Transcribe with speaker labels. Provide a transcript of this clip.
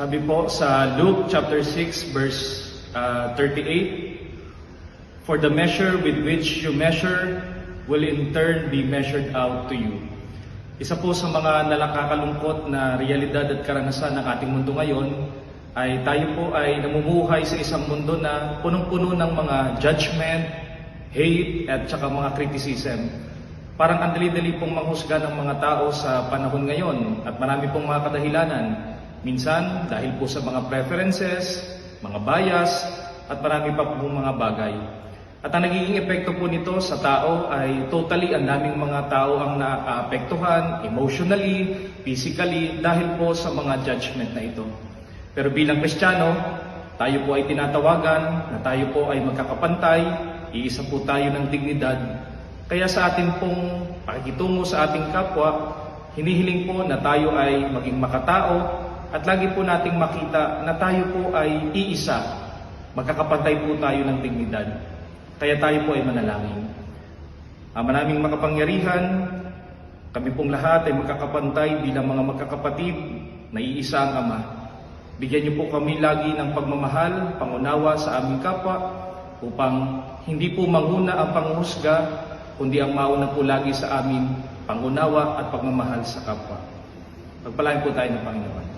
Speaker 1: Sabi po sa Luke chapter 6 verse 38, "For the measure with which you measure will in turn be measured out to you." Isa po sa mga nakakalungkot na realidad at karanasan ng ating mundo ngayon ay tayo po ay namumuhay sa isang mundo na punong-puno ng mga judgment, hate at saka mga criticism. Parang ang dali-dali pong manghusga ng mga tao sa panahon ngayon at marami pong mga kadahilanan. Minsan dahil po sa mga preferences, mga bias at marami pa pong mga bagay. At ang nagiging epekto po nito sa tao ay totally ang daming mga tao ang naaapektuhan emotionally, physically dahil po sa mga judgment na ito. Pero bilang Kristiyano, tayo po ay tinatawagan na tayo po ay magkakapantay, iisa po tayo ng dignidad. Kaya sa atin pong pakikitungo sa ating kapwa, hinihiling po na tayo ay maging makatao at lagi po nating makita na tayo po ay iisa. Magkakapantay po tayo ng dignidad. Kaya tayo po ay manalangin. Maraming makapangyarihan, kami pong lahat ay magkakapantay bilang mga magkakapatid na iisa ang Ama. Bigyan niyo po kami lagi ng pagmamahal, pangunawa sa aming kapwa upang hindi po manguna ang panghuhusga, kundi ang mauna po lagi sa amin, pangunawa at pagmamahal sa kapwa. Pagpalain po tayo ng Panginoon.